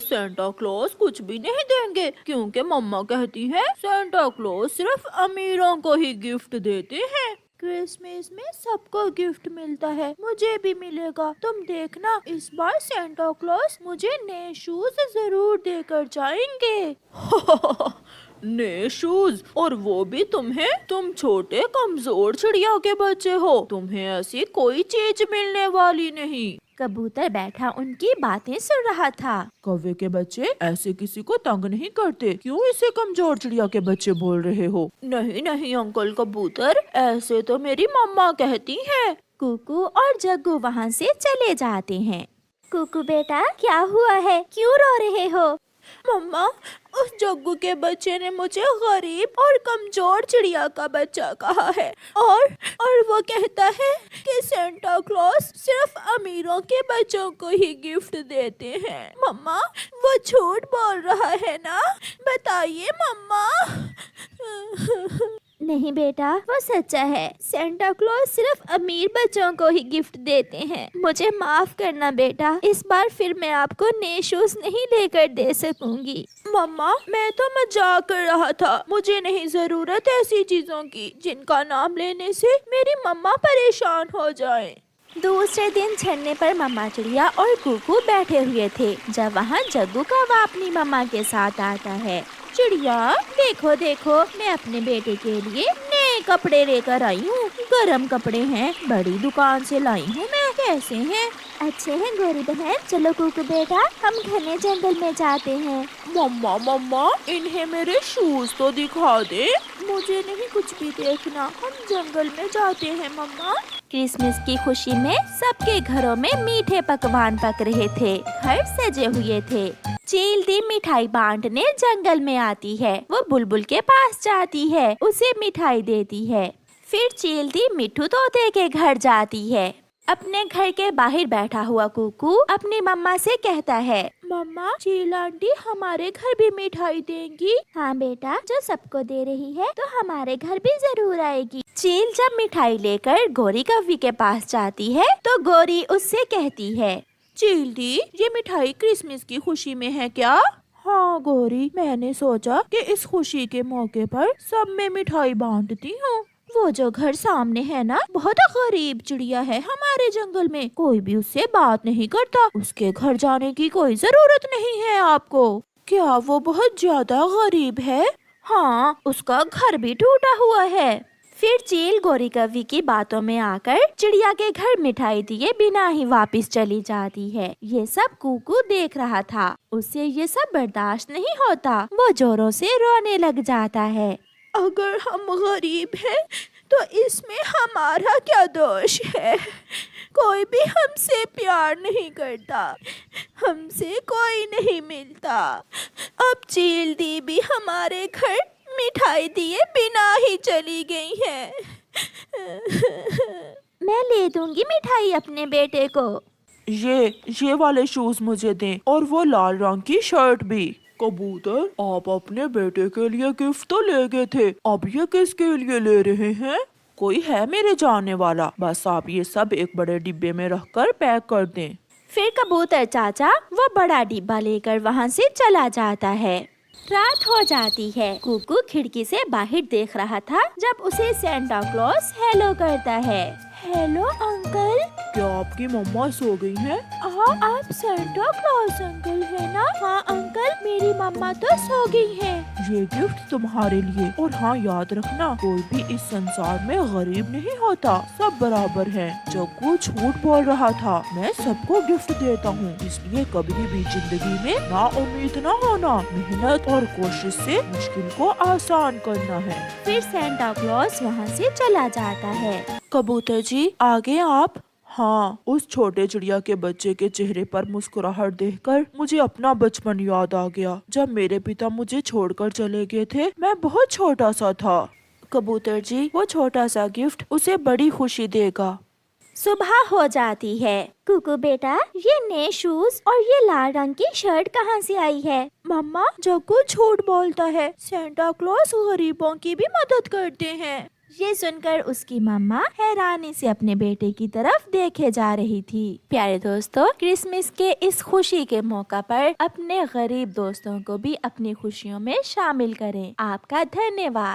Santa Claus कुछ भी नहीं देंगे, क्योंकि मम्मा कहती है सेंटा क्लॉज सिर्फ अमीरों को ही गिफ्ट देते हैं। क्रिसमस में सबको गिफ्ट मिलता है, मुझे भी मिलेगा। तुम देखना, इस बार सेंटा क्लॉज मुझे नए शूज जरूर देकर जाएंगे। नए शूज, और वो भी तुम्हें? तुम छोटे कमजोर चिड़िया के बच्चे हो, तुम्हें ऐसी कोई चीज मिलने वाली नहीं। कबूतर बैठा उनकी बातें सुन रहा था। कौवे के बच्चे ऐसे किसी को तंग नहीं करते, क्यों इसे कमजोर चिड़िया के बच्चे बोल रहे हो? नहीं नहीं अंकल कबूतर, ऐसे तो मेरी मम्मा कहती है। कुकू और जग्गू वहाँ से चले जाते हैं। कुकू बेटा, क्या हुआ है, क्यों रो रहे हो? मम्मा, उस जग्गू के बच्चे ने मुझे गरीब और कमजोर चिड़िया का बच्चा कहा है, और वो कहता है कि सेंटा क्लॉज सिर्फ अमीरों के बच्चों को ही गिफ्ट देते हैं। मम्मा, वो झूठ बोल रहा है ना? बताइए मम्मा। नहीं बेटा, वो सच्चा है। सेंटा क्लॉज सिर्फ अमीर बच्चों को ही गिफ्ट देते हैं। मुझे माफ करना बेटा, इस बार फिर मैं आपको नए शूज नहीं लेकर दे सकूंगी। मम्मा, मैं तो मजाक कर रहा था, मुझे नहीं जरूरत ऐसी चीजों की जिनका नाम लेने से मेरी मम्मा परेशान हो जाए। दूसरे दिन झरने पर मम्मा चिड़िया और कुकू बैठे हुए थे, जब वहाँ जग्गू कौवा अपनी मम्मा के साथ आता है। चिड़िया, देखो देखो, मैं अपने बेटे के लिए नए कपड़े लेकर आई हूँ। गरम कपड़े हैं, बड़ी दुकान से लाई हूँ मैं। कैसे हैं? अच्छे हैं गोरी बहन। चलो कुकू बेटा, हम घने जंगल में जाते हैं। मम्मा मम्मा, इन्हें मेरे शूज तो दिखा दे। मुझे नहीं कुछ भी देखना, हम जंगल में जाते हैं मम्मा। क्रिसमस की खुशी में सबके घरों में मीठे पकवान पक रहे थे, घर सजे हुए थे। चीलती मिठाई बांटने जंगल में आती है। वो बुलबुल के पास जाती है, उसे मिठाई देती है। फिर चीलती मिट्ठू तोते के घर जाती है। अपने घर के बाहर बैठा हुआ कुकू अपनी मम्मा से कहता है, मम्मा, चील आंटी हमारे घर भी मिठाई देंगी? हाँ बेटा, जो सबको दे रही है तो हमारे घर भी जरूर आएगी। चील जब मिठाई लेकर गोरी कौवी के पास जाती है तो गोरी उससे कहती है, चील दी, ये मिठाई क्रिसमस की खुशी में है क्या? हाँ गोरी, मैंने सोचा कि इस खुशी के मौके पर सब में मिठाई बांटती हूँ। वो जो घर सामने है ना, बहुत गरीब चिड़िया है हमारे जंगल में, कोई भी उससे बात नहीं करता। उसके घर जाने की कोई जरूरत नहीं है आपको। क्या वो बहुत ज्यादा गरीब है? हाँ, उसका घर भी टूटा हुआ है। फिर चील गोरी कौवी की बातों में आकर चिड़िया के घर मिठाई दिए बिना ही वापस चली जाती है। ये सब कुकू देख रहा था, उससे ये सब बर्दाश्त नहीं होता। वो जोरों से रोने लग जाता है। अगर हम गरीब हैं तो इसमें हमारा क्या दोष है? कोई भी हमसे प्यार नहीं करता, हमसे कोई नहीं मिलता। अब चील दी भी हमारे घर मिठाई दिए बिना ही चली गई है। मैं ले दूंगी मिठाई अपने बेटे को। ये वाले शूज मुझे दें, और वो लाल रंग की शर्ट भी। कबूतर, आप अपने बेटे के लिए गिफ्ट तो ले गए थे, अब ये किसके लिए ले रहे हैं? कोई है मेरे जानने वाला? बस आप ये सब एक बड़े डिब्बे में रखकर पैक कर दें। फिर कबूतर चाचा वो बड़ा डिब्बा लेकर वहाँ से चला जाता है। रात हो जाती है। कुकू खिड़की से बाहर देख रहा था जब उसे सेंटा क्लॉज हेलो करता है। हेलो अंकल, क्या आपकी मम्मा सो गई हैं? हाँ, आप सेंटा क्लॉज अंकल है ना? हाँ अंकल, मेरी मम्मा तो सो गई है। ये गिफ्ट तुम्हारे लिए, और हाँ याद रखना, कोई भी इस संसार में गरीब नहीं होता, सब बराबर हैं। जग्गू झूठ बोल रहा था, मैं सबको गिफ्ट देता हूँ, इसलिए कभी भी जिंदगी में ना उम्मीद ना होना, मेहनत और कोशिश से मुश्किल को आसान करना है। फिर सेंटा क्लॉज वहाँ से चला जाता है। कबूतर जी, आगे आप। हाँ, उस छोटे चिड़िया के बच्चे के चेहरे पर मुस्कुराहट देखकर मुझे अपना बचपन याद आ गया। जब मेरे पिता मुझे छोड़कर चले गए थे, मैं बहुत छोटा सा था। कबूतर जी, वो छोटा सा गिफ्ट उसे बड़ी खुशी देगा। सुबह हो जाती है। कुकू बेटा, ये नए शूज और ये लाल रंग की शर्ट कहाँ से आई है? मम्मा, जग्गू झूठ बोलता है, सेंटा क्लॉज गरीबों की भी मदद करते हैं। ये सुनकर उसकी मम्मा हैरानी से अपने बेटे की तरफ देखे जा रही थी। प्यारे दोस्तों, क्रिसमस के इस खुशी के मौका पर अपने गरीब दोस्तों को भी अपनी खुशियों में शामिल करें। आपका धन्यवाद।